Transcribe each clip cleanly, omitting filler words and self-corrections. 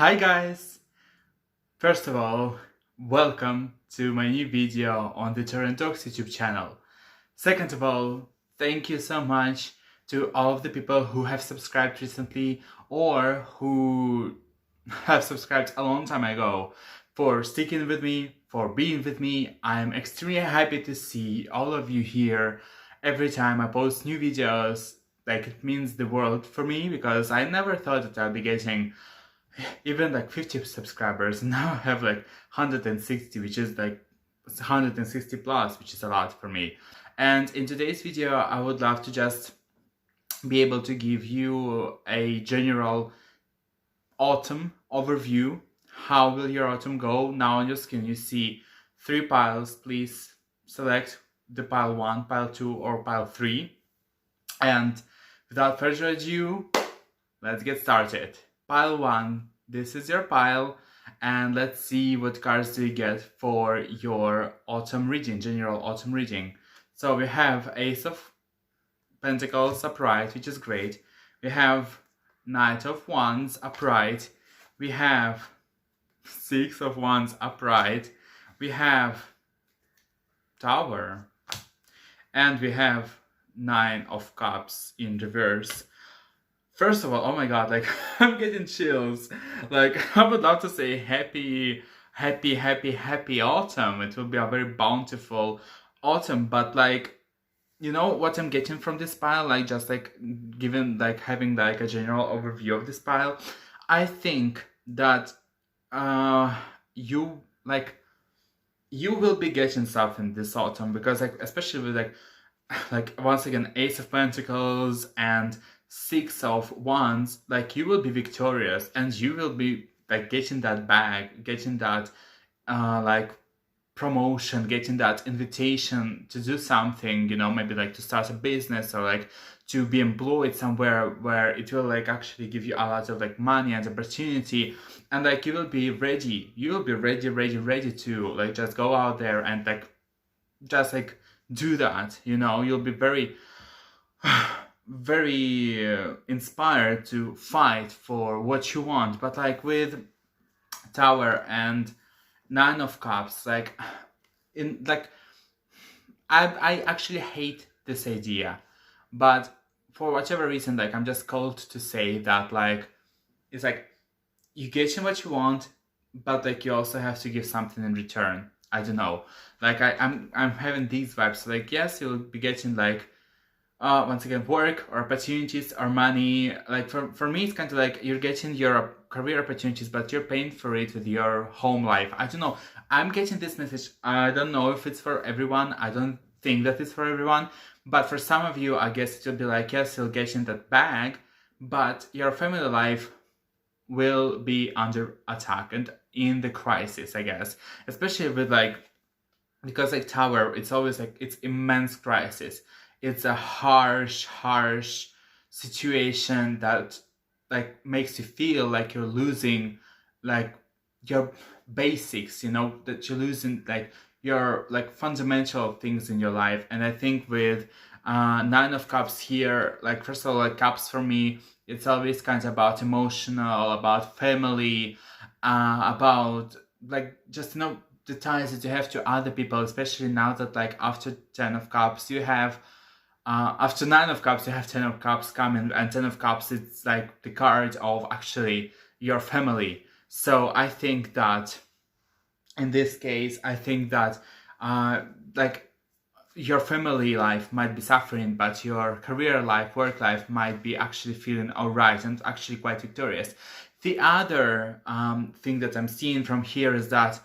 Hi guys! First of all, welcome to my new video on the Tarot&Talks YouTube channel. Second of all, thank you so much to all of the people who have subscribed recently or who have subscribed a long time ago for sticking with me, for being with me. I'm extremely happy to see all of you here every time I post new videos. Like, it means the world for me because I never thought that I'll be getting even like 50 subscribers. Now I have like 160, which is like 160 plus, which is a lot for me. And in today's video, I would love to just be able to give you a general autumn overview. How will your autumn go? Now on your screen you see 3 piles. Please select the pile 1, pile 2 or pile 3. And without further ado, let's get started. Pile 1, this is your pile, and let's see what cards do you get for your autumn reading, general autumn reading. So we have Ace of Pentacles upright, which is great. We have Knight of Wands upright. We have Six of Wands upright. We have Tower. And we have Nine of Cups in reverse. First of all, oh my god, like, I'm getting chills. Like, I would love to say happy autumn. It will be a very bountiful autumn, but like, you know what I'm getting from this pile? Like, just like having like a general overview of this pile. I think that you will be getting something this autumn, because like, especially with like once again, Ace of Pentacles and Six of Wands, like, you will be victorious and you will be like getting that bag, getting that like promotion, getting that invitation to do something, you know, maybe like to start a business or like to be employed somewhere where it will like actually give you a lot of like money and opportunity, and like you will be ready, ready to like just go out there and like just like do that, you know. You'll be very inspired to fight for what you want. But like with Tower and Nine of Cups, like I actually hate this idea, but for whatever reason, like, I'm just called to say that like it's like you get what you want, but like you also have to give something in return. I don't know, like I'm having these vibes. Like, yes, you'll be getting like once again, work or opportunities or money. Like for me, it's kind of like you're getting your career opportunities, but you're paying for it with your home life. I don't know. I'm getting this message. I don't know if it's for everyone. I don't think that it's for everyone. But for some of you, I guess it will be like, yes, you'll get in that bag, but your family life will be under attack and in the crisis, I guess. Especially with like, because like Tower, it's always like, it's immense crisis. It's a harsh situation that like makes you feel like you're losing like your basics, you know, that you're losing like your like fundamental things in your life. And I think with Nine of Cups here, like, first of all, like, cups for me, it's always kind of about emotional, about family, about like just, you know, the ties that you have to other people, especially now that like after Ten of Cups you have after Nine of Cups, you have Ten of Cups coming, and Ten of Cups, it's like the card of actually your family. So I think that in this case, I think that like your family life might be suffering, but your career life, work life might be actually feeling alright and actually quite victorious. The other thing that I'm seeing from here is that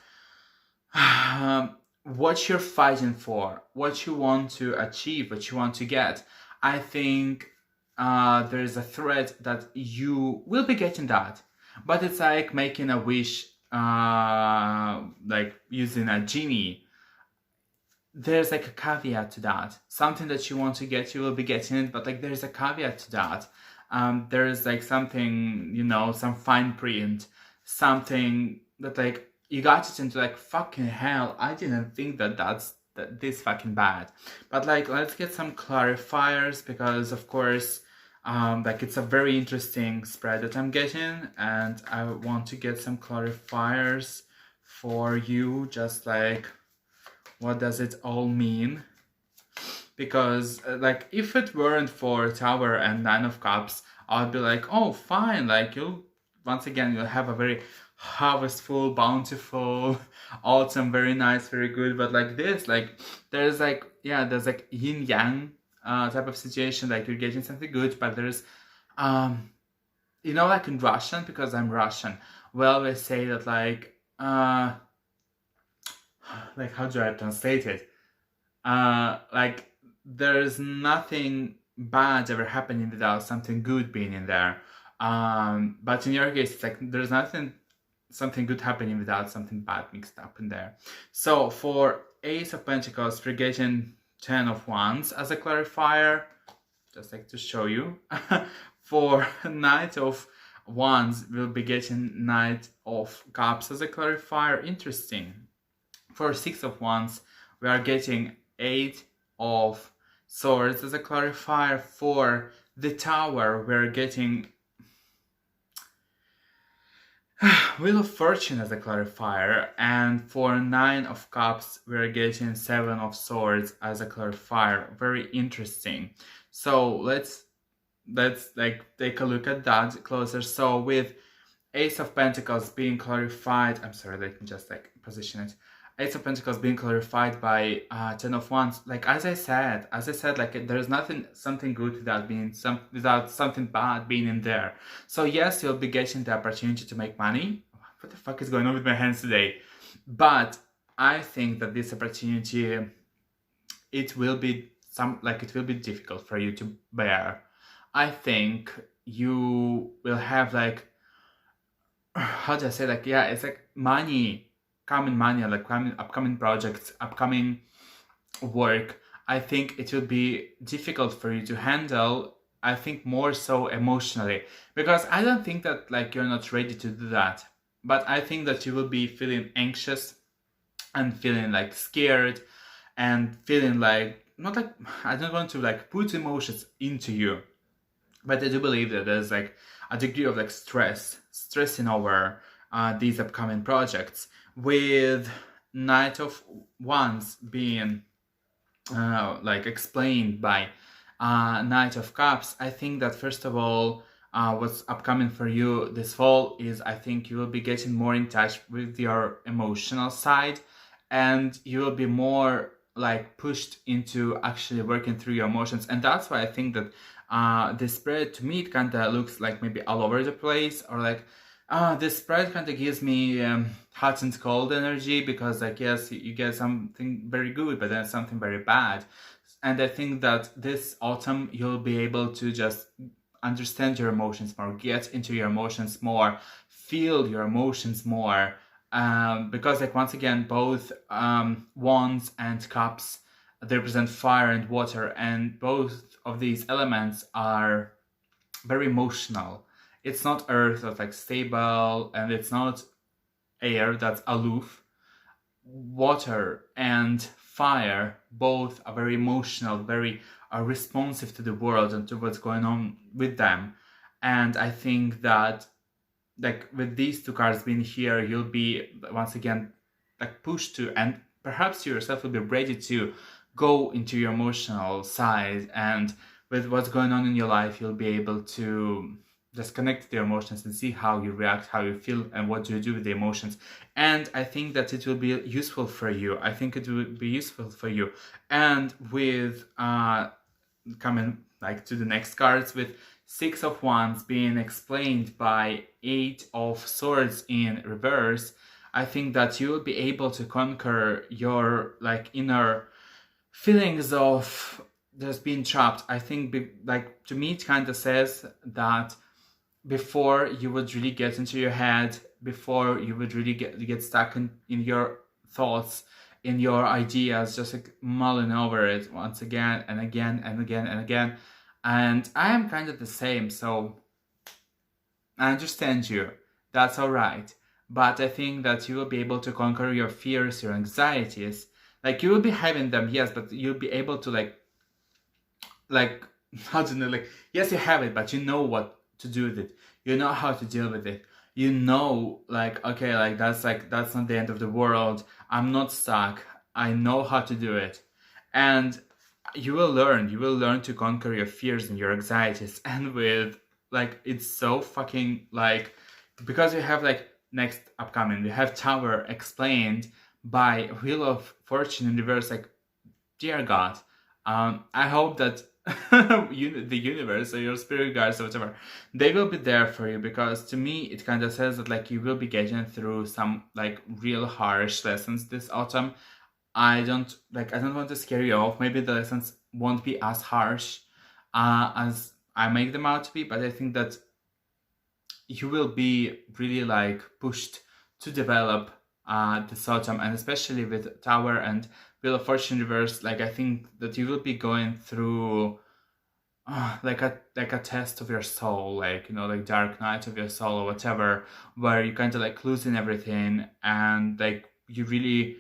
what you're fighting for, what you want to achieve, what you want to get, I think there is a threat that you will be getting that. But it's like making a wish, like using a genie. There's like a caveat to that. Something that you want to get, you will be getting it, but like there's a caveat to that. There is like something, you know, some fine print, something that like you got it into like, fucking hell, I didn't think that that's this fucking bad. But like, let's get some clarifiers, because of course Like it's a very interesting spread that I'm getting, and I want to get some clarifiers for you, just like what does it all mean. Because like if it weren't for Tower and Nine of Cups, I'd be like, oh fine, like you'll have a very harvestful, bountiful autumn, very nice, very good. But like this, like there's like there's like yin yang type of situation, like you're getting something good, but there's like in Russian, because I'm Russian, well, they say that like how do I translate it? Like there's nothing bad ever happening without something good being in there. But in your case, it's like there's something good happening without something bad mixed up in there. So for Ace of Pentacles, we're getting 10 of Wands as a clarifier, just like to show you. For Knight of Wands, we'll be getting Knight of Cups as a clarifier. Interesting. For Six of Wands, we are getting 8 of Swords as a clarifier. For the Tower, we're getting Wheel of Fortune as a clarifier, and for 9 of Cups, we're getting 7 of Swords as a clarifier. Very interesting. So let's like take a look at that closer. So with Ace of Pentacles being clarified, I'm sorry, let me just like position it. Ace of Pentacles being clarified by 10 of Wands. Like as I said, like there's something good without something bad being in there. So yes, you'll be getting the opportunity to make money. What the fuck is going on with my hands today? But I think that this opportunity, it will be difficult for you to bear. I think you will have like, how do I say, like, it's like upcoming projects, upcoming work. I think it will be difficult for you to handle. I think more so emotionally, because I don't think that like you're not ready to do that, but I think that you will be feeling anxious and feeling like scared and feeling like, not like, I don't want to like put emotions into you, but I do believe that there's like a degree of like stressing over these upcoming projects. With Knight of Wands being like explained by Knight of Cups, I think that first of all, what's upcoming for you this fall is, I think you will be getting more in touch with your emotional side, and you will be more like pushed into actually working through your emotions. And that's why I think that this spread, to me, it kind of looks like maybe all over the place, or like this spread kind of gives me hot and cold energy, because like yes, you get something very good, but then something very bad. And I think that this autumn you'll be able to just understand your emotions more, get into your emotions more, feel your emotions more, because like once again, both Wands and Cups, they represent fire and water, and both of these elements are very emotional. It's not earth that's like stable, and it's not air that's aloof. Water and fire both are very emotional, very responsive to the world and to what's going on with them. And I think that like with these two cards being here, you'll be once again like pushed to, and perhaps you yourself will be ready to go into your emotional side, and with what's going on in your life, you'll be able to just connect to the emotions and see how you react, how you feel, and what you do with the emotions. And I think that it will be useful for you. I think it will be useful for you. And with coming like to the next cards, with Six of Wands being explained by 8 of Swords in reverse, I think that you will be able to conquer your like inner feelings of just being trapped. I think like to me it kind of says that before you would really get into your head, before you would really get stuck in your thoughts, in your ideas, just like mulling over it once again and again and again and again. And I am kind of the same, so I understand you. That's all right. But I think that you will be able to conquer your fears, your anxieties. Like you will be having them, yes, but you'll be able to like how to know, like, yes, you have it, but you know what to do with it. You know how to deal with it. You know, like, okay, like that's not the end of the world. I'm not stuck. I know how to do it. And you will learn to conquer your fears and your anxieties. And with, like, it's so fucking, like, because we have, like, next upcoming, we have Tower explained by Wheel of Fortune in reverse. Like, dear God, I hope that the universe or your spirit guides or whatever, they will be there for you, because to me it kind of says that, like, you will be getting through some, like, real harsh lessons this autumn. I don't want to scare you off. Maybe the lessons won't be as harsh as I make them out to be, but I think that you will be really, like, pushed to develop this autumn, and especially with Tower and Wheel of Fortune reverse. Like, I think that you will be going through like a test of your soul, like, like dark night of your soul or whatever, where you kind of, like, losing everything, and, like, you really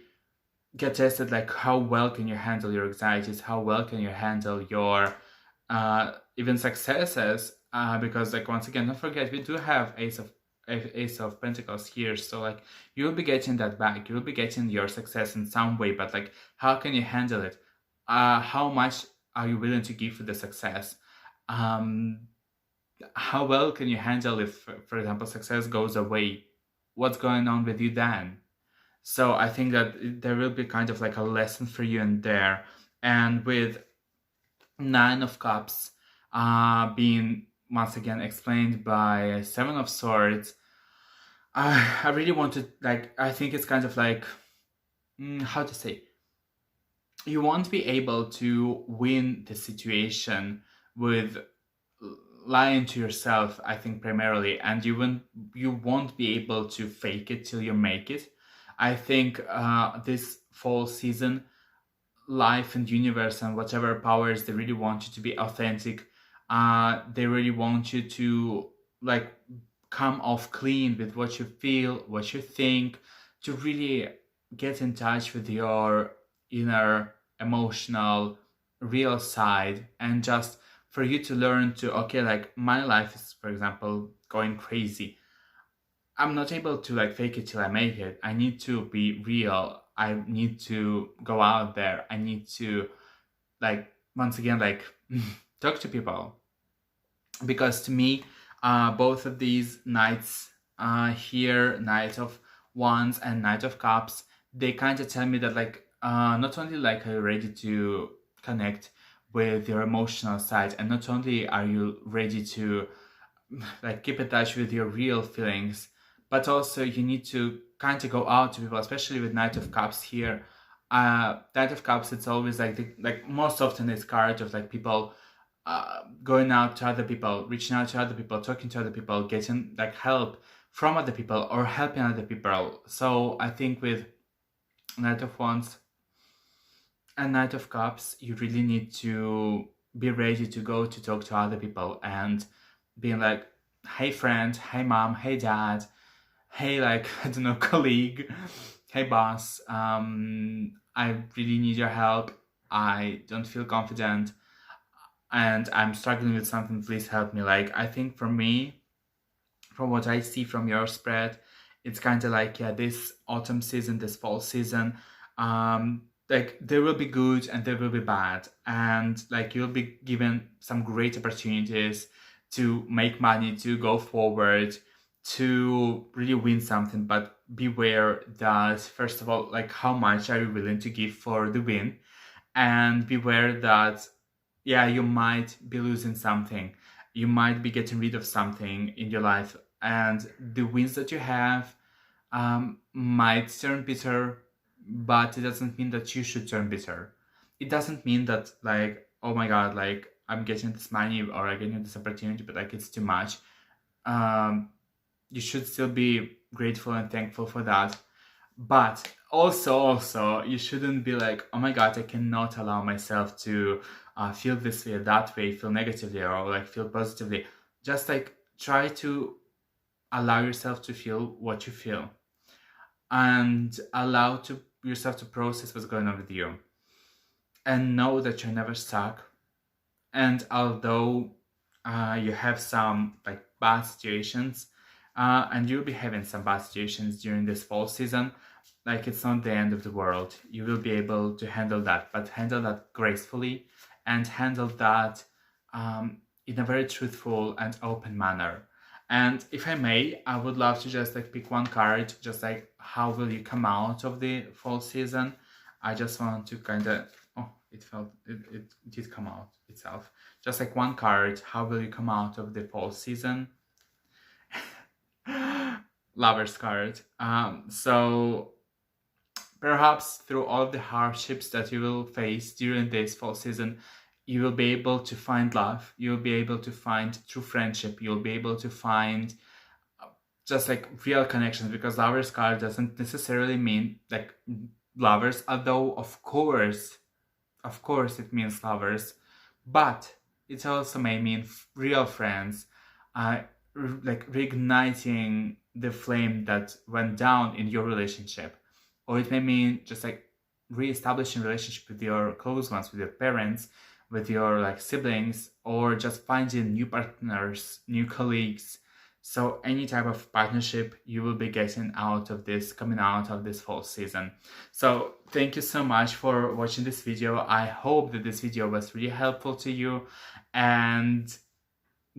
get tested, like, how well can you handle your anxieties, how well can you handle your even successes, because, like, once again, don't forget, we do have Ace of Pentacles here, so, like, you will be getting that back, you will be getting your success in some way, but, like, how can you handle it? How much are you willing to give for the success? How well can you handle if, for example, success goes away? What's going on with you then? So I think that there will be kind of, like, a lesson for you in there. And with Nine of Cups being once again explained by Seven of Swords, I really want to, like, I think it's kind of like, how to say, you won't be able to win the situation with lying to yourself, I think, primarily, and you won't be able to fake it till you make it. I think this fall season, life and universe and whatever powers, they really want you to be authentic. They really want you to, like, come off clean with what you feel, what you think, to really get in touch with your inner emotional real side, and just for you to learn to, okay, like, my life is, for example, going crazy. I'm not able to, like, fake it till I make it. I need to be real. I need to go out there. I need to, like, once again, like, talk to people. Because to me, both of these knights here, Knight of Wands and Knight of Cups, they kind of tell me that, like, not only, like, are you ready to connect with your emotional side, and not only are you ready to, like, keep in touch with your real feelings, but also you need to kind of go out to people, especially with Knight of Cups here. Knight of Cups, it's always like like, most often it's card of, like, people going out to other people, reaching out to other people, talking to other people, getting, like, help from other people or helping other people. So I think with Knight of Wands and Knight of Cups, you really need to be ready to go to talk to other people and being like, hey friend, hey mom, hey dad, hey, like, I don't know, colleague, hey boss, I really need your help. I don't feel confident and I'm struggling with something, please help me. Like, I think for me, from what I see from your spread, it's kind of like, yeah, this autumn season, this fall season, like, there will be good and there will be bad, and, like, you'll be given some great opportunities to make money, to go forward, to really win something. But beware that, first of all, like, how much are you willing to give for the win, and beware that, yeah, you might be losing something, you might be getting rid of something in your life, and the wins that you have might turn bitter, but it doesn't mean that you should turn bitter. It doesn't mean that, like, oh my god, like, I'm getting this money or I'm getting this opportunity, but, like, it's too much. You should still be grateful and thankful for that. But also, you shouldn't be like, oh my god, I cannot allow myself to feel this way or that way, feel negatively or, like, feel positively. Just, like, try to allow yourself to feel what you feel, and allow yourself to process what's going on with you, and know that you're never stuck. And although you have some like bad situations, and you'll be having some bad situations during this fall season, like it's not the end of the world. You will be able to handle that, but handle that gracefully and handle that in a very truthful and open manner. And if I may, I would love to just like pick one card, just like how will you come out of the fall season. I just want to kind of, oh, it did come out itself. Just like one card, how will you come out of the fall season? Lover's card. So perhaps through all of the hardships that you will face during this fall season, you will be able to find love. You'll be able to find true friendship. You'll be able to find just like real connections, because Lover's card doesn't necessarily mean like lovers, although of course it means lovers, but it also may mean real friends, like reigniting the flame that went down in your relationship. Or it may mean just like re-establishing relationship with your close ones, with your parents, with your like siblings, or just finding new partners, new colleagues. So any type of partnership you will be getting out of this, coming out of this fall season. So thank you so much for watching this video. I hope that this video was really helpful to you, and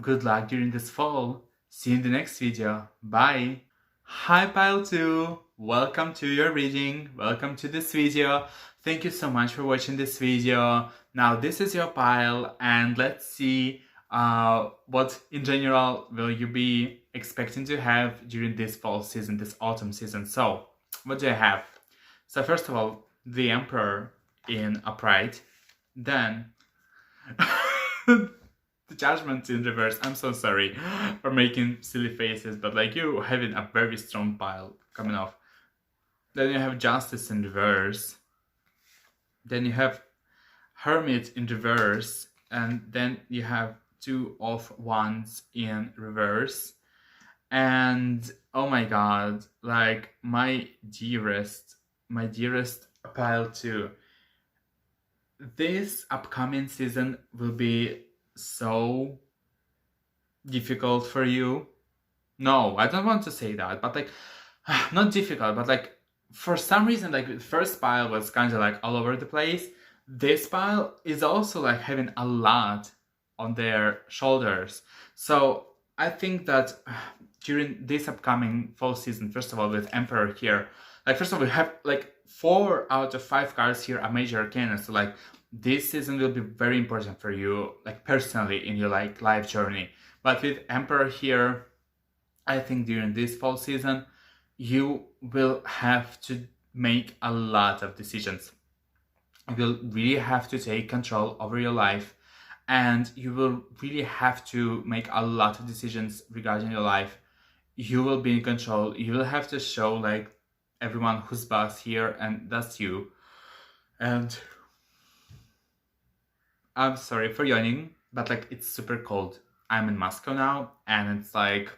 good luck during this fall. See you in the next video. Bye. Hi Pile 2, welcome to your reading, welcome to this video. Thank you so much for watching this video. Now this is your pile, and let's see what in general will you be expecting to have during this fall season, this autumn season. So what do I have? So first of all, the Emperor in upright, then the Judgment in reverse. I'm so sorry for making silly faces, but like you having a very strong pile coming off. Then you have Justice in reverse. Then you have Hermit in reverse, and then you have Two of Wands in reverse. And oh my god, like my dearest pile 2. This upcoming season will be so difficult for you. No, I don't want to say that, but like not difficult, but like for some reason, like the first pile was kind of like all over the place. This pile is also like having a lot on their shoulders. So I think that during this upcoming fall season, first of all, with Emperor here, like first of all, we have like 4 out of 5 cards here are major arcana. So like this season will be very important for you, like personally in your like life journey. But with Emperor here, I think during this fall season, you will have to make a lot of decisions. You will really have to take control over your life, and you will really have to make a lot of decisions regarding your life. You will be in control. You will have to show like everyone who's boss here, and that's you. And I'm sorry for yawning, but like it's super cold. I'm in Moscow now, and it's like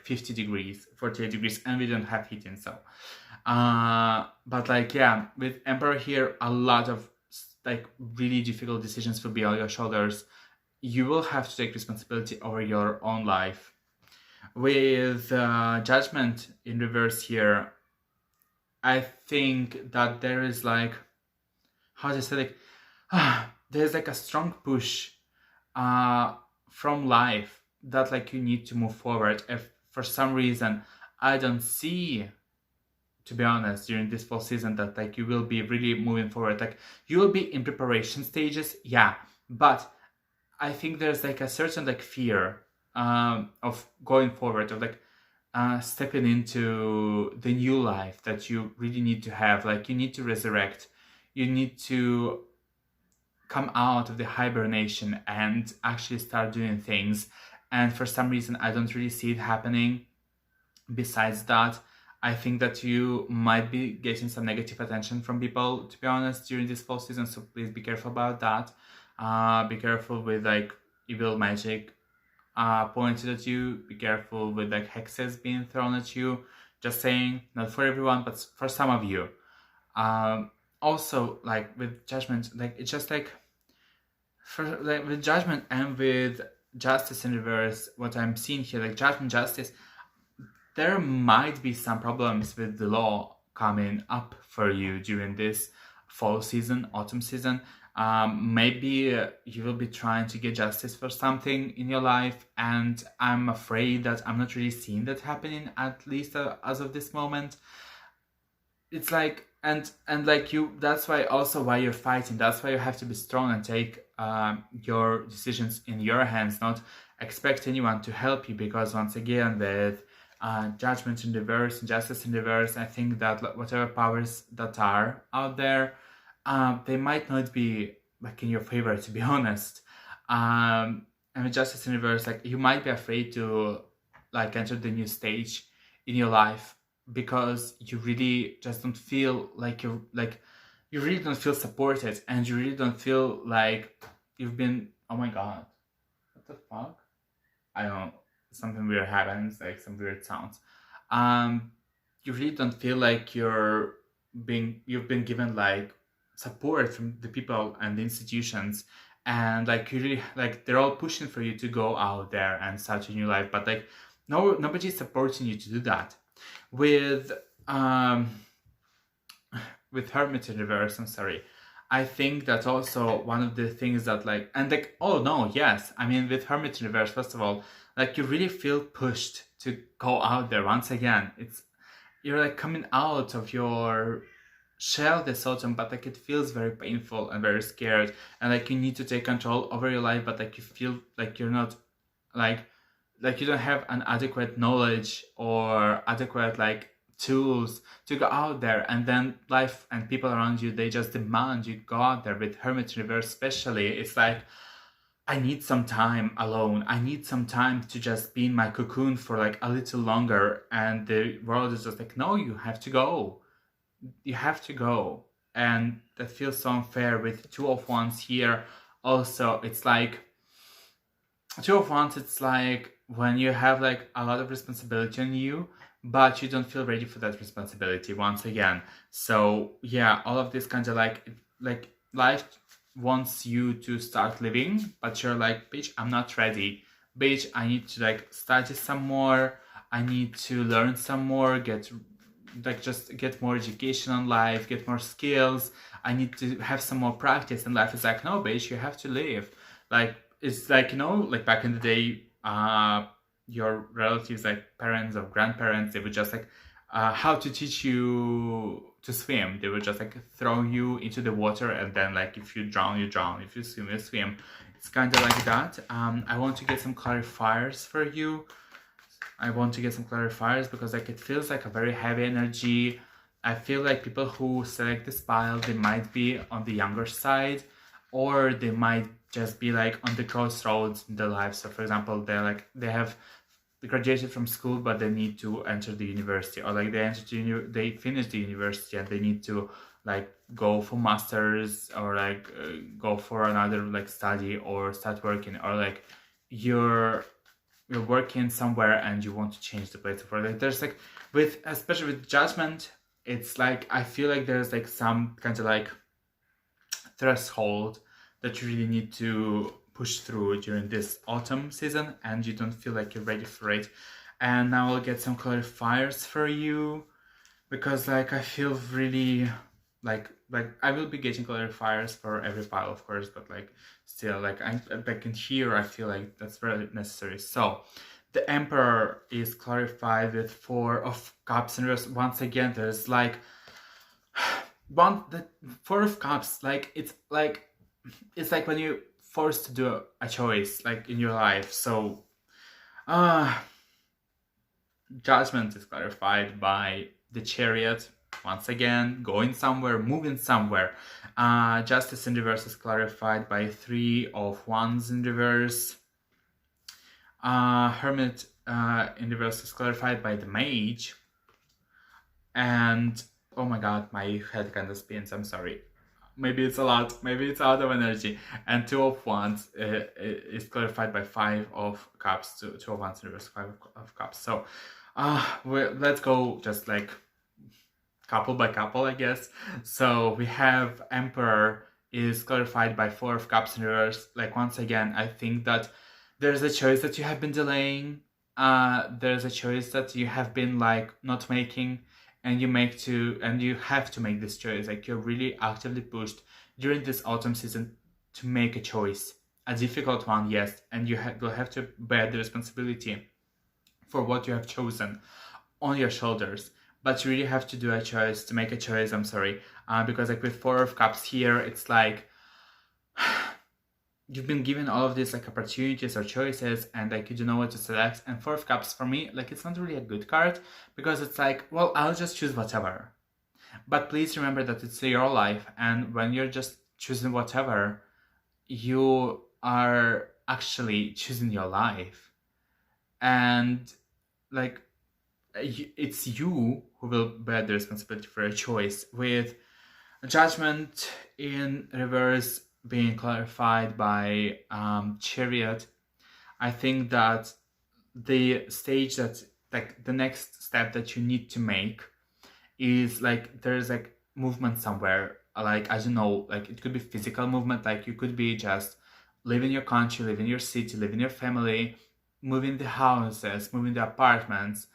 50 degrees, 48 degrees, and we don't have heating, so but like yeah, with Emperor here, a lot of like really difficult decisions will be on your shoulders. You will have to take responsibility over your own life. With Judgment in reverse here, I think that there is like, how to say, like there's like a strong push from life that like you need to move forward. If for some reason I don't see, to be honest, during this fall season that like you will be really moving forward, like you will be in preparation stages, yeah, but I think there's like a certain like fear of going forward, of like stepping into the new life that you really need to have. Like you need to resurrect, you need to come out of the hibernation and actually start doing things. And for some reason I don't really see it happening. Besides that, I think that you might be getting some negative attention from people, to be honest, during this fall season, so please be careful about that. Be careful with like evil magic pointed at you. Be careful with like hexes being thrown at you. Just saying, not for everyone, but for some of you. Also, like with Judgment, like it's just like for like with Judgment and with Justice in reverse, what I'm seeing here, like Judgment, Justice, there might be some problems with the law coming up for you during this fall season, autumn season. Maybe you will be trying to get justice for something in your life, and I'm afraid that I'm not really seeing that happening, at least as of this moment. It's like, and like you, that's why also why you're fighting. That's why you have to be strong and take your decisions in your hands, not expect anyone to help you, because once again, with Judgment in reverse, Justice in reverse, I think that whatever powers that are out there, they might not be like in your favor, to be honest. And with Justice in reverse, like you might be afraid to like enter the new stage in your life, because you really just don't feel like you really don't feel supported, and you really don't feel like you've been, oh my god, what the fuck, I don't know, something weird happens, like some weird sounds. You really don't feel like you've been given like support from the people and the institutions, and like you really like they're all pushing for you to go out there and start a new life, but like nobody's supporting you to do that. With with Hermit in reverse, I'm sorry, I think that also one of the things that like, and like, oh no, yes, I mean with Hermit in reverse, first of all, like you really feel pushed to go out there once again. You're like coming out of your shell this autumn, but like it feels very painful and very scared, and like you need to take control over your life, but like you feel like you're not like you don't have an adequate knowledge or adequate like tools to go out there, and then life and people around you, they just demand you go out there. With Hermit reverse especially, it's like, I need some time alone, I need some time to just be in my cocoon for like a little longer, and the world is just like, no, you have to go, you have to go. And that feels so unfair. With Two of Wands here also, it's like Two of Wands, it's like when you have like a lot of responsibility on you, but you don't feel ready for that responsibility once again. So yeah, all of this kind of like life wants you to start living, but you're like, bitch, I'm not ready. Bitch, I need to like study some more. I need to learn some more, just get more education on life, get more skills. I need to have some more practice. And life is like, no, bitch, you have to live. Like, it's like, you know, like back in the day, your relatives, like parents or grandparents, they would just like, how to teach you to swim. They would just like throw you into the water, and then like if you drown, you drown. If you swim, you swim. It's kind of like that. I want to get some clarifiers for you. Because like it feels like a very heavy energy. I feel like people who select this pile, they might be on the younger side, or they might just be like on the crossroads in their life. So for example, they have graduated from school, but they need to enter the university, or like they finish the university and they need to like go for masters, or like go for another like study, or start working, or like you're working somewhere and you want to change the place of work. Like there's like, especially with Judgment, it's like I feel like there's like some kind of like threshold that you really need to push through during this autumn season, and you don't feel like you're ready for it. And now I'll get some clarifiers for you, because like I feel really like I will be getting clarifiers for every pile, of course, but like still, like I back in here, I feel like that's very necessary. So the Emperor is clarified with Four of Cups in reverse. Once again, there's like the Four of Cups, like it's like when you're forced to do a choice like in your life. So Judgment is clarified by the Chariot. Once again, going somewhere, moving somewhere. Justice in reverse is clarified by Three of Wands in reverse. Hermit in reverse is clarified by the Mage. And oh my god, my head kind of spins, I'm sorry. Maybe it's a lot, maybe it's out of energy. And Two of Wands is clarified by Five of Cups. Two of Wands in reverse, Five of Cups. So let's go just like couple by couple, I guess. So we have Emperor is clarified by Four of Cups in reverse. Like, once again, I think that there's a choice that you have been delaying. There's a choice that you have been like not making, and you have to make this choice. Like, you're really actively pushed during this autumn season to make a choice, a difficult one, yes, and you will have to bear the responsibility for what you have chosen on your shoulders. But you really have to do a choice, to make a choice. I'm sorry, because like with Four of Cups here, it's like you've been given all of these like opportunities or choices, and like you don't know what to select. And Four of Cups for me, like, it's not really a good card, because it's like, well, I'll just choose whatever. But please remember that it's your life, and when you're just choosing whatever, you are actually choosing your life. And like, it's you who will bear the responsibility for a choice. With Judgment in reverse being clarified by Chariot, I think that the stage that, like, the next step that you need to make is like, there's like movement somewhere. Like, I don't know, like, it could be physical movement, like you could be just living your country, living your city, living your family, moving the houses, moving the apartments.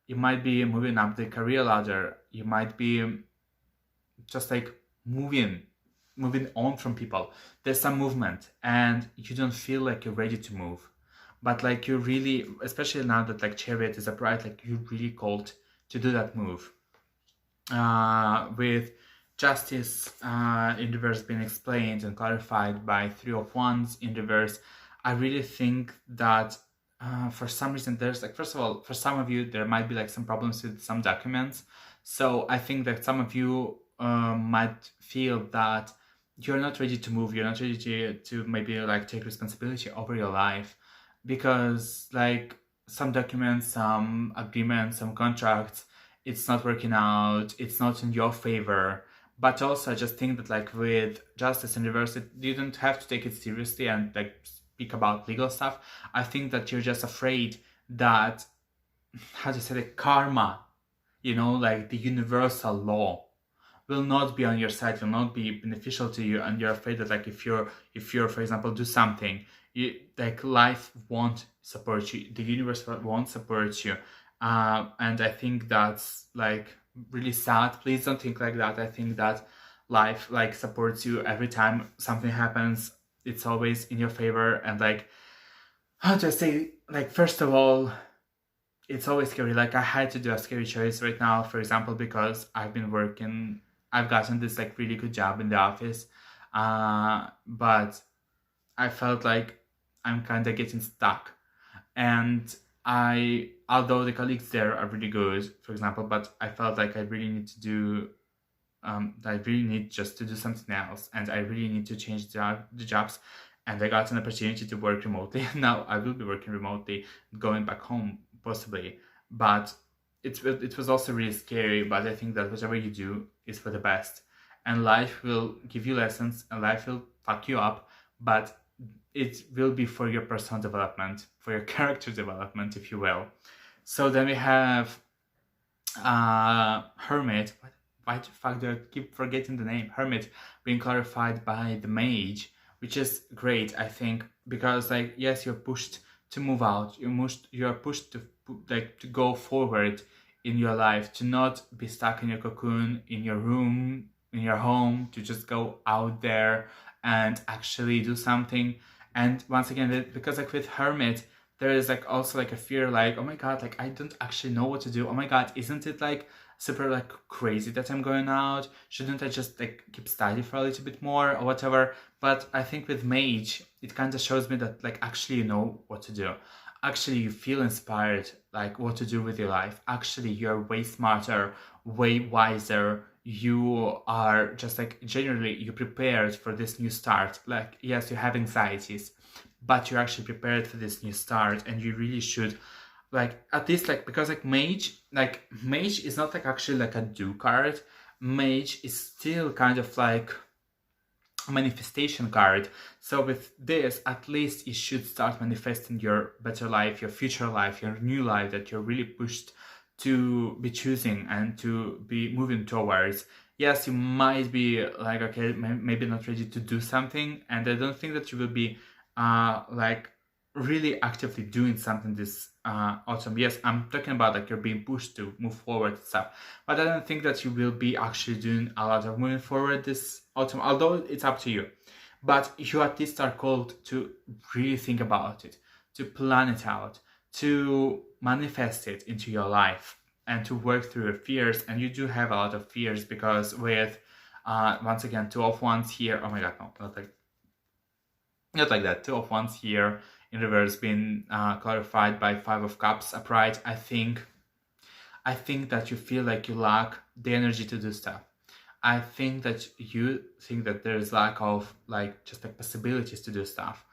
You might be moving up the career ladder. You might be just like moving on from people. There's some movement, and you don't feel like you're ready to move. But like, you really, especially now that like Chariot is upright, like you're really called to do that move. With Justice in reverse being explained and clarified by Three of Wands in reverse, I really think that for some reason, there's like, first of all, for some of you, there might be like some problems with some documents. So I think that some of you might feel that you're not ready to move, you're not ready to maybe like take responsibility over your life, because like some documents, some agreements, some contracts, it's not working out, it's not in your favor. But also, I just think that like with Justice in reverse, you don't have to take it seriously and like speak about legal stuff. I think that you're just afraid that, how to say, the karma, you know, like the universal law will not be on your side, will not be beneficial to you, and you're afraid that like if you're for example do something, you like life won't support you, the universe won't support you, and I think that's like really sad. Please don't think like that. I think that life like supports you every time something happens. It's always in your favor, and like, how to say, like, first of all, it's always scary. Like, I had to do a scary choice right now, for example, because I've gotten this like really good job in the office, but I felt like I'm kind of getting stuck. And although the colleagues there are really good, for example, but I felt like I really need to do, I really need just to do something else, and I really need to change the jobs. And I got an opportunity to work remotely. Now I will be working remotely, going back home possibly, but it was also really scary. But I think that whatever you do is for the best, and life will give you lessons, and life will fuck you up, but it will be for your personal development, for your character development, if you will. So then we have Hermit. Why the fuck do I keep forgetting the name? Hermit being clarified by the Mage, which is great, I think, because like, yes, you're pushed to move out, you're pushed to like to go forward in your life, to not be stuck in your cocoon, in your room, in your home, to just go out there and actually do something. And once again, because like with Hermit, there is like also like a fear, like, oh my god, like I don't actually know what to do. Oh my god, isn't it like super like crazy that I'm going out? Shouldn't I just like keep studying for a little bit more or whatever? But I think with Mage, it kind of shows me that like actually you know what to do. Actually you feel inspired, like what to do with your life. Actually you're way smarter, way wiser. You are just like generally you prepared for this new start. Like, yes, you have anxieties, but you're actually prepared for this new start, and you really should, like, at least like, because like Mage is not like actually like a do card. Mage is still kind of like a manifestation card. So with this, at least you should start manifesting your better life, your future life, your new life that you're really pushed to be choosing and to be moving towards. Yes, you might be like, okay, maybe not ready to do something, and I don't think that you will be like really actively doing something this autumn. Yes, I'm talking about like you're being pushed to move forward and stuff, but I don't think that you will be actually doing a lot of moving forward this autumn, although it's up to you. But you at least are called to really think about it, to plan it out, to manifest it into your life, and to work through your fears. And you do have a lot of fears, because with once again, Two of Wands here. Oh my god, no, not like that. Two of Wands here in reverse being clarified by Five of Cups upright. I think that you feel like you lack the energy to do stuff. I think that you think that there's lack of like just like possibilities to do stuff.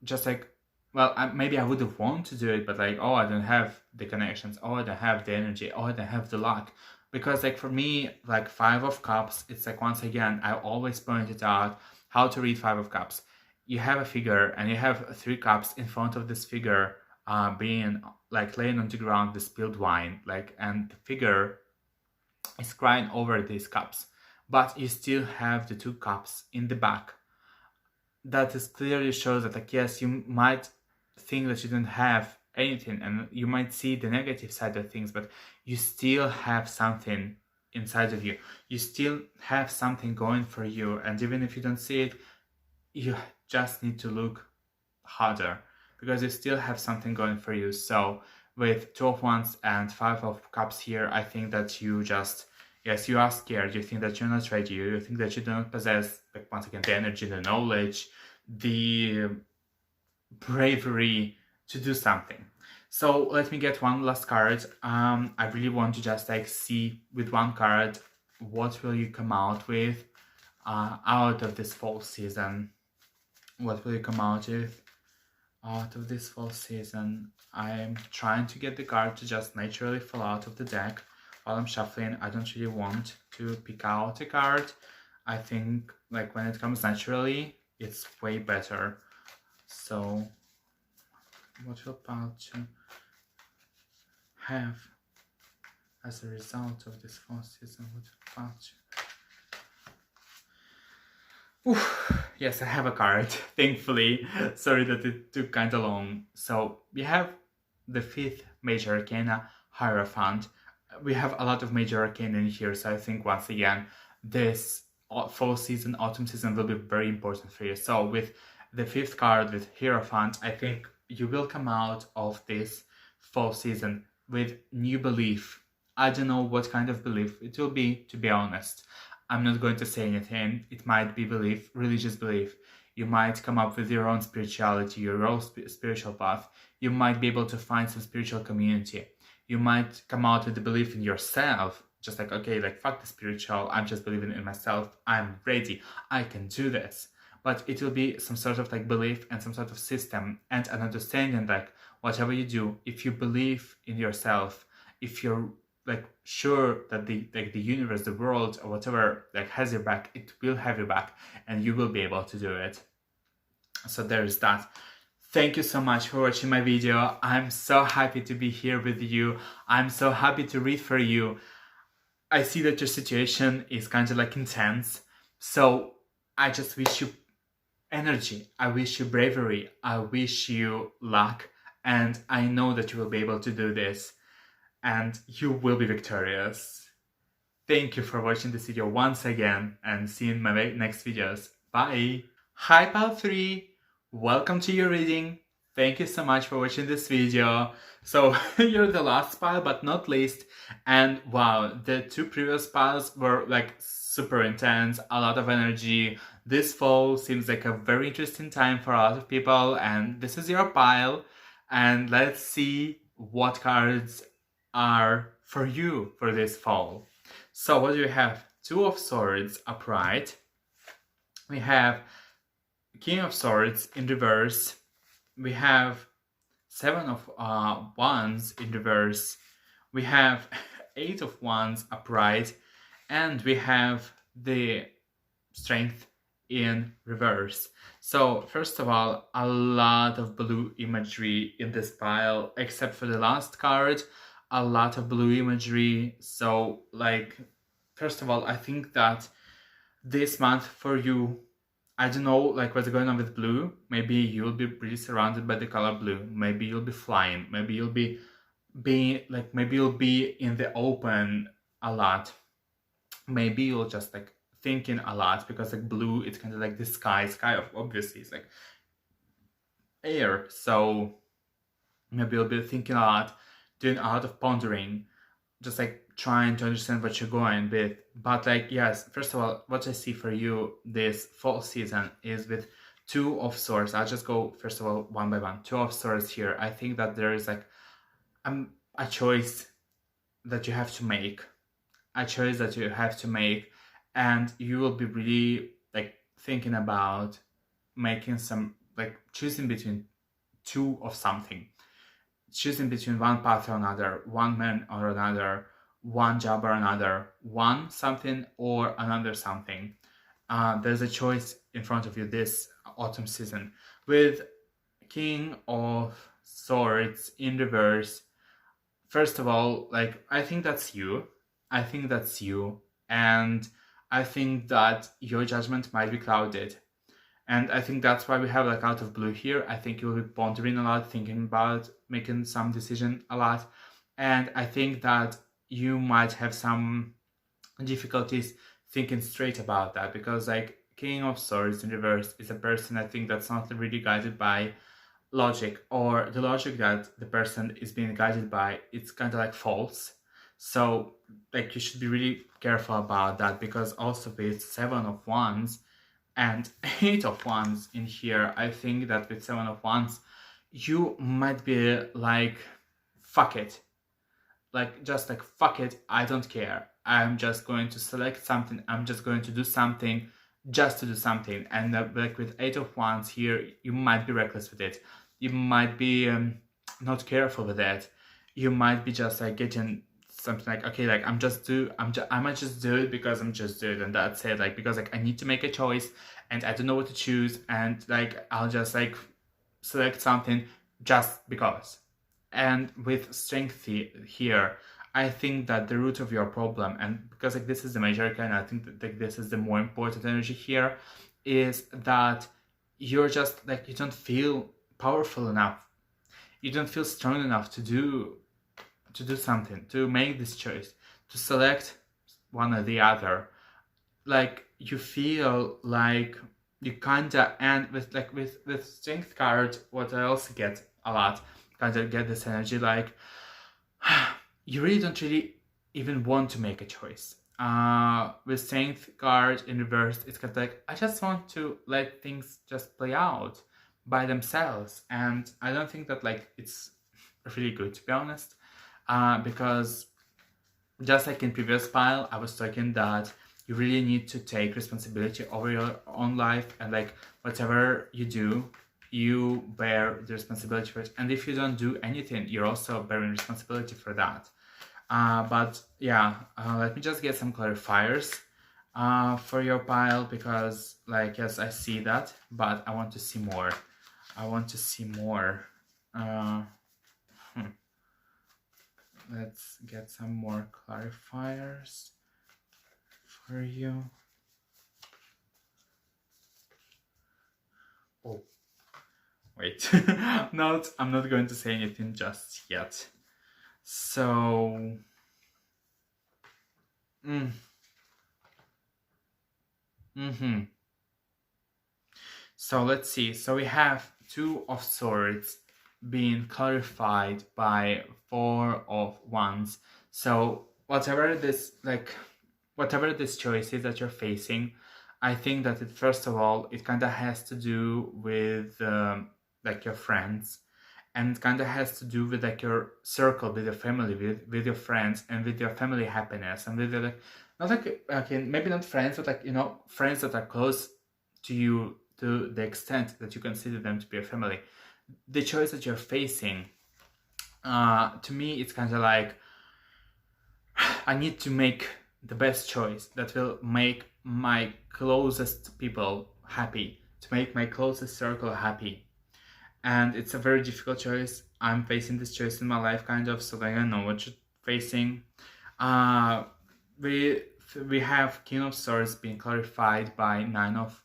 Just like, well, maybe I would have wanted to do it, but like, oh, I don't have the connections, oh, I don't have the energy, oh, I don't have the luck. Because like for me, like Five of Cups, it's like, once again, I always pointed out how to read Five of Cups. You have a figure and you have three cups in front of this figure, being like laying on the ground with spilled wine, like, and the figure is crying over these cups, but you still have the two cups in the back. That is clearly shows that, like, yes, you might think that you don't have anything, and you might see the negative side of things, but you still have something inside of you. You still have something going for you, and even if you don't see it, you just need to look harder, because you still have something going for you. So with Two of Wands and Five of Cups here, I think that you just, yes, you are scared. You think that you're not ready. You think that you don't possess, like, once again, the energy, the knowledge, the bravery to do something. So let me get one last card. I really want to just like see with one card what will you come out with out of this fall season. What will you come out with out of this fall season? I'm trying to get the card to just naturally fall out of the deck while I'm shuffling. I don't really want to pick out a card. I think like when it comes naturally, it's way better. So what will Palcho have as a result of this fall season? What will Palcho? Yes, I have a card, thankfully. Sorry that it took kind of long. So we have the fifth major arcana, Hierophant. We have a lot of major arcana in here, so I think once again this fall season, autumn season will be very important for you. So with the fifth card, with Hierophant, I think you will come out of this fall season with new belief. I don't know what kind of belief it will be, to be honest. I'm not going to say anything. It might be belief, religious belief. You might come up with your own spirituality, your own spiritual path. You might be able to find some spiritual community. You might come out with the belief in yourself, just like, okay, like, fuck the spiritual, I'm just believing in myself, I'm ready, I can do this. But it will be some sort of like belief and some sort of system and an understanding, like, whatever you do, if you believe in yourself, if you're like sure that the universe, the world, or whatever, like, has your back, it will have your back, and you will be able to do it. So there is that. Thank you so much for watching my video. I'm so happy to be here with you. I'm so happy to read for you. I see that your situation is kind of like intense, so I just wish you energy, I wish you bravery, I wish you luck, and I know that you will be able to do this. And you will be victorious. Thank you for watching this video once again, and see you in my next videos. Bye! Hi Pal 3! Welcome to your reading. Thank you so much for watching this video. So you're the last pile but not least, and wow, the two previous piles were like super intense, a lot of energy. This fall seems like a very interesting time for a lot of people, and this is your pile, and let's see what cards are for you for this fall. So what do we have? Two of Swords upright. We have King of Swords in reverse. We have Seven of Wands in reverse. We have Eight of Wands upright. And we have the Strength in reverse. So first of all, a lot of blue imagery in this pile, except for the last card. A lot of blue imagery, so like first of all, I think that this month for you, I don't know like what's going on with blue. Maybe you'll be really surrounded by the color blue. Maybe you'll be flying. Maybe you'll be being like, maybe you'll be in the open a lot. Maybe you'll just like thinking a lot, because like blue, it's kind of like the sky of obviously it's like air. So maybe you'll be thinking a lot, doing a lot of pondering, just like trying to understand what you're going with. But like, yes, first of all, what I see for you this fall season is with Two of Swords. I'll just go first of all one by one. Two of Swords here. I think that there is like a choice that you have to make. A choice that you have to make, and you will be really like thinking about making some, like choosing between two of something, choosing between one path or another, one man or another, one job or another, one something or another something. There's a choice in front of you this autumn season. With King of Swords in reverse, first of all, like, I think that's you. I think that's you. And I think that your judgment might be clouded. And I think that's why we have like out of blue here. I think you'll be pondering a lot, thinking about making some decision a lot. And I think that you might have some difficulties thinking straight about that, because like King of Swords in reverse is a person, I think, that's not really guided by logic, or the logic that the person is being guided by, it's kind of like false. So like you should be really careful about that, because also with Seven of Wands and Eight of Wands in here, I think that with Seven of Wands you might be like, fuck it, like just like fuck it, I don't care, I'm just going to select something, I'm just going to do something just to do something. And like with Eight of Wands here, you might be reckless with it, you might be not careful with it, you might be just like getting something like, okay, like I might just do it because I'm just doing it, and that's it, like because like I need to make a choice and I don't know what to choose, and like I'll just like select something just because. And with Strength here, I think that the root of your problem, and because like this is the major arcana, I think that like this is the more important energy here, is that you're just like, you don't feel powerful enough, you don't feel strong enough to do something, to make this choice, to select one or the other. Like you feel like you kinda, and with like with Strength card, what I also get a lot, kinda get this energy like you really don't really even want to make a choice. With Strength card in reverse, it's kind of like, I just want to let things just play out by themselves, and I don't think that like it's really good, to be honest, because just like in previous pile, I was talking that you really need to take responsibility over your own life, and like whatever you do, you bear the responsibility for it, and if you don't do anything, you're also bearing responsibility for that. But yeah, let me just get some clarifiers for your pile, because like, yes, I see that, but I want to see more. I want to see more. Let's get some more clarifiers for you. Oh, wait. No, I'm not going to say anything just yet. So, So let's see. So we have Two of Swords being clarified by Four of Wands. So whatever this choice is that you're facing, I think that it, first of all, it kind of has to do with like your friends, and it kind of has to do with like your circle, with your family, with your friends, and with your family happiness, and with your, like, not like, okay, maybe not friends, but like, you know, friends that are close to you to the extent that you consider them to be a family. The choice that you're facing, to me, it's kind of like, I need to make the best choice that will make my closest people happy, to make my closest circle happy. And it's a very difficult choice. I'm facing this choice in my life, kind of, so like I know what you're facing. With we have King of Swords being clarified by Nine of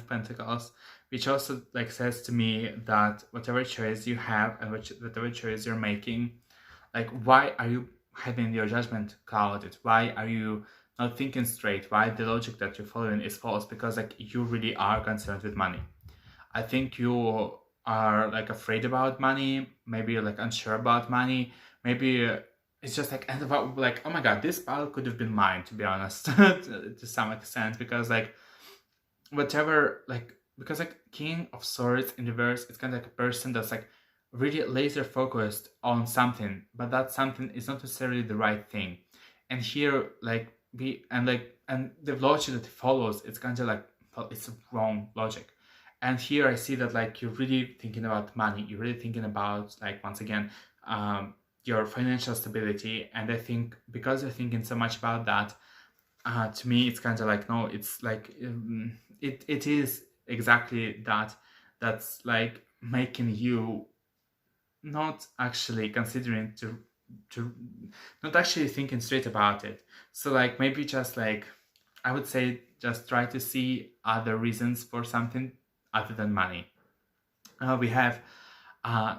Pentacles, which also like says to me that whatever choice you have and whatever choice you're making, like why are you having your judgment clouded? Why are you not thinking straight? Why the logic that you're following is false? Because like you really are concerned with money. I think you are like afraid about money, maybe you're like unsure about money, maybe it's just like, and about like, oh my god, this battle could have been mine, to be honest, to some extent, because like whatever, like, because like King of Swords in reverse, it's kind of like a person that's like really laser focused on something, but that something is not necessarily the right thing. And here, like, and the logic that follows, it's kind of like, well, it's wrong logic. And here I see that like you're really thinking about money, you're really thinking about like, once again, your financial stability. And I think because you're thinking so much about that, to me it's kind of like, no, it's like it is exactly that's like making you not actually considering to not actually thinking straight about it. So like maybe just like, I would say just try to see other reasons for something other than money. We have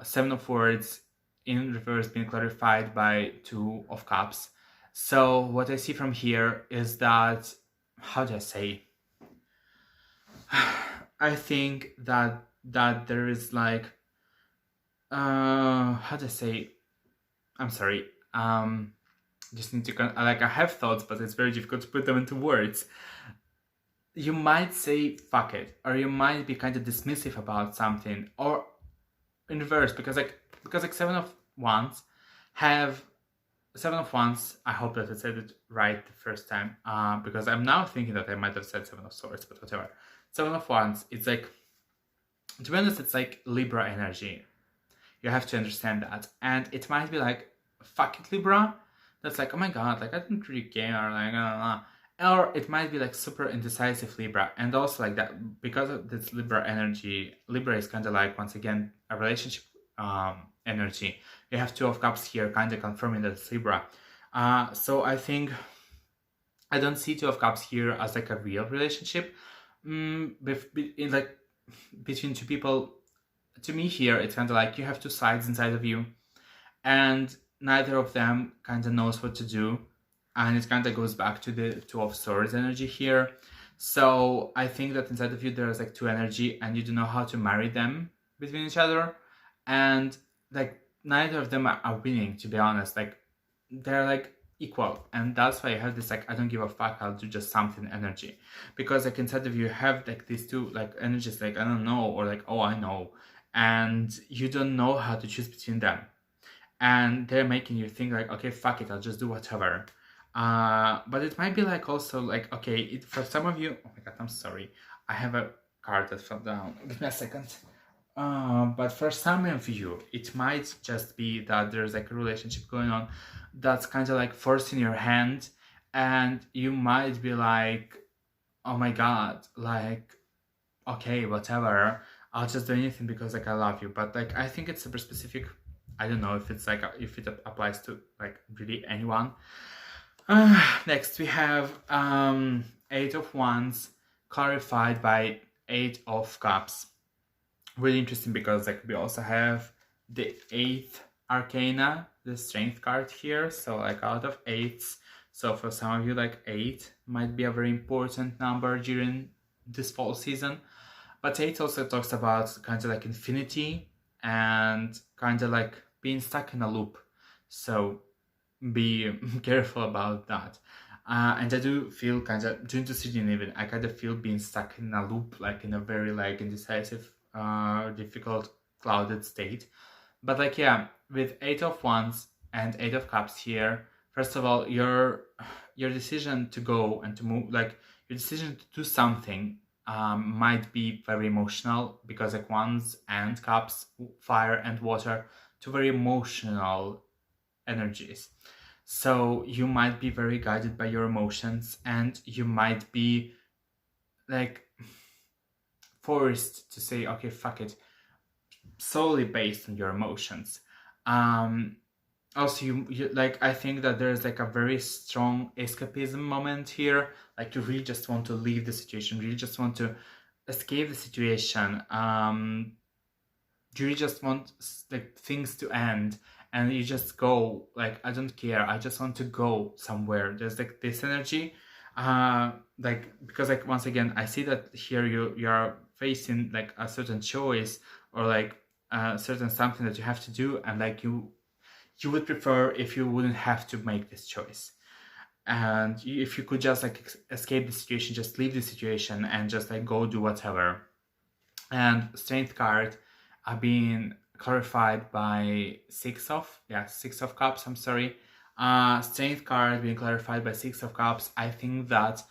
Seven of Swords in reverse being clarified by Two of Cups. So what I see from here is that, how do I say? I think that there is like, how do I say? I'm sorry. Just need to like, I have thoughts, but it's very difficult to put them into words. You might say fuck it, or you might be kind of dismissive about something, or in reverse, because like Seven of Wands have Seven of Wands. I hope that I said it right the first time, because I'm now thinking that I might have said Seven of Swords, but whatever. Seven of Wands, it's like, to be honest, it's like Libra energy. You have to understand that. And it might be like, fuck it, Libra. That's like, oh my god, like I don't really care, like, or it might be like super indecisive Libra. And also like that, because of this Libra energy, Libra is kind of like, once again, a relationship energy. You have Two of Cups here, kind of confirming that it's Libra. So I think I don't see Two of Cups here as like a real relationship. In like between two people. To me here, it's kind of like you have two sides inside of you, and neither of them kind of knows what to do, and it kind of goes back to the Two of Swords energy here. So I think that inside of you there's like two energy, and you don't know how to marry them between each other, and like neither of them are winning, to be honest. Like they're like equal, and that's why I have this like, I don't give a fuck, I'll do just something energy, because like inside of you have like these two like energies, like I don't know, or like, oh I know, and you don't know how to choose between them, and they're making you think like, okay, fuck it, I'll just do whatever. But it might be like also like, okay, for some of you, oh my god, I'm sorry, I have a card that fell down, give me a second. But for some of you, it might just be that there's like a relationship going on that's kind of like forcing your hand, and you might be like, oh my god, like, okay, whatever, I'll just do anything because like I love you. But like I think it's super specific. I don't know if it's like if it applies to like really anyone. Next we have Eight of Wands clarified by Eight of Cups. Really interesting, because like we also have the Eighth Arcana, the Strength card here. So like out of eights, so for some of you like 8 might be a very important number during this fall season. But 8 also talks about kind of like infinity and kind of like being stuck in a loop. So be careful about that. And I do feel kind of, during the season even, I kind of feel being stuck in a loop, like in a very like indecisive, difficult, clouded state. But like, yeah, with Eight of Wands and Eight of Cups here, first of all, your decision to go and to move, like your decision to do something, might be very emotional, because like Wands and Cups, fire and water, two very emotional energies. So you might be very guided by your emotions, and you might be like forced to say, okay, fuck it, solely based on your emotions. also you like, I think that there's like a very strong escapism moment here. Like you really just want to leave the situation, really just want to escape the situation. You really just want like things to end, and you just go like, I don't care, I just want to go somewhere. There's like this energy, like, because like once again I see that here you're facing like a certain choice, or like a certain something that you have to do, and like you would prefer if you wouldn't have to make this choice, and if you could just like escape the situation, just leave the situation and just like go do whatever. And strength card being clarified by six of cups, I'm sorry. Strength card being clarified by six of cups. I think that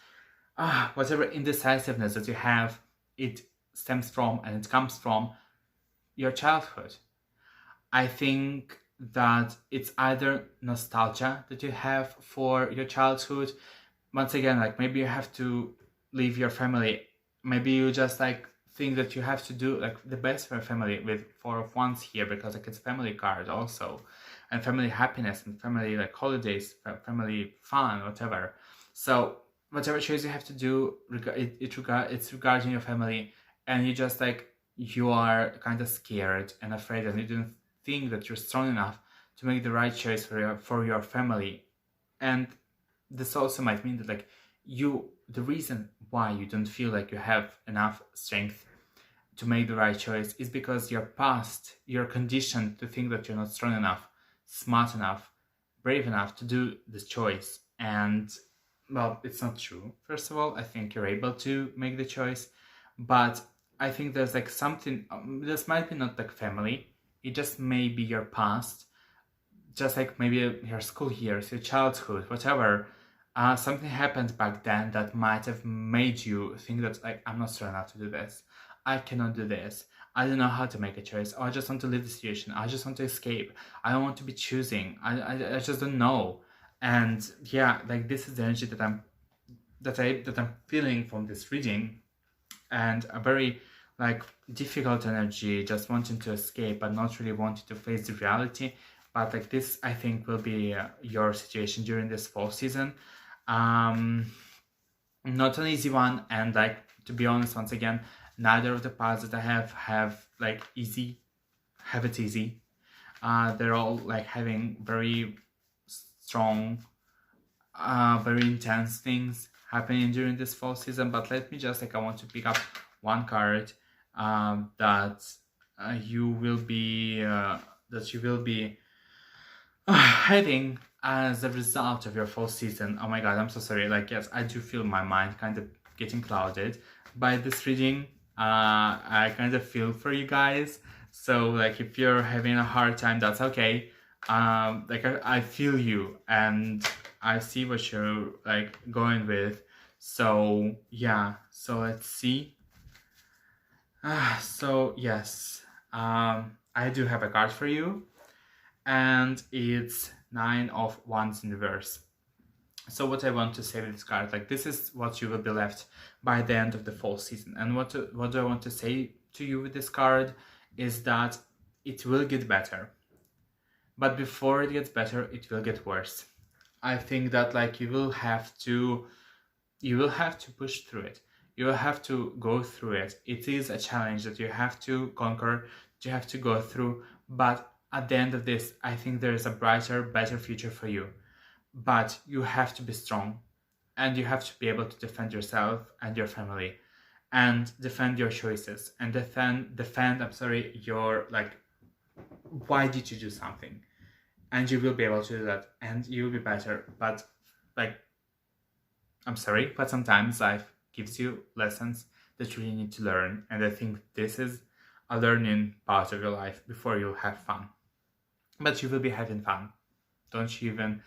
whatever indecisiveness that you have, it stems from and it comes from your childhood. I think that it's either nostalgia that you have for your childhood. Once again, like maybe you have to leave your family. Maybe you just like think that you have to do like the best for your family with Four of Wands here, because like it's family card also, and family happiness and family like holidays, family fun, whatever. So whatever choice you have to do, it's regarding your family, and you just like, you are kind of scared and afraid, and you don't think that you're strong enough to make the right choice for your family. And this also might mean that like the reason why you don't feel like you have enough strength to make the right choice is because you're conditioned to think that you're not strong enough, smart enough, brave enough to do this choice. And well, it's not true. First of all, I think you're able to make the choice, but I think there's like something, this might be not like family, it just may be your past, just like maybe your school years, your childhood, whatever. Something happened back then that might have made you think that like, I'm not strong enough to do this, I cannot do this, I don't know how to make a choice, or I just want to leave the situation, I just want to escape, I don't want to be choosing, I just don't know. And yeah, like this is the energy that I'm feeling from this reading, and a very like difficult energy, just wanting to escape but not really wanting to face the reality. But like this, I think, will be your situation during this fall season. Not an easy one, and like, to be honest, once again, neither of the paths that I have like have it easy. They're all like having very strong, very intense things happening during this fall season. But let me just like, I want to pick up one card that you will be having as a result of your fall season. Oh my god, I'm so sorry. Like, yes, I do feel my mind kind of getting clouded by this reading. I kind of feel for you guys. So like, if you're having a hard time, that's okay. Like I feel you, and I see what you're like going with. So yeah, so let's see. So yes, I do have a card for you, and it's Nine of Wands in reverse. So what I want to say with this card, like this is what you will be left by the end of the fall season. And what do I want to say to you with this card is that it will get better. But before it gets better, it will get worse. I think that like you will have to push through it. You will have to go through it. It is a challenge that you have to conquer, that you have to go through. But at the end of this, I think there is a brighter, better future for you. But you have to be strong, and you have to be able to defend yourself and your family, and defend your choices, and defend your like, why did you do something? And you will be able to do that, and you will be better. But like, I'm sorry, but sometimes life gives you lessons that you really need to learn, and I think this is a learning part of your life before you have fun. But you will be having fun. Don't you even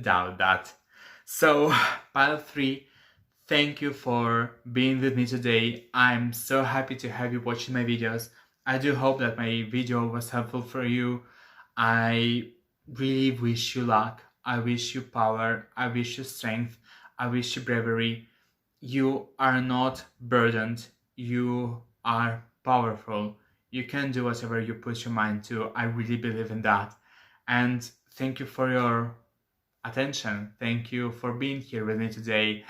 doubt that. So, pile 3, thank you for being with me today. I'm so happy to have you watching my videos. I do hope that my video was helpful for you. I really wish you luck. I wish you power. I wish you strength. I wish you bravery. You are not burdened. You are powerful. You can do whatever you put your mind to. I really believe in that. And thank you for your attention. Thank you for being here with me today.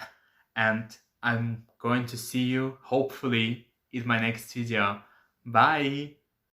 And I'm going to see you, hopefully, in my next video. Bye!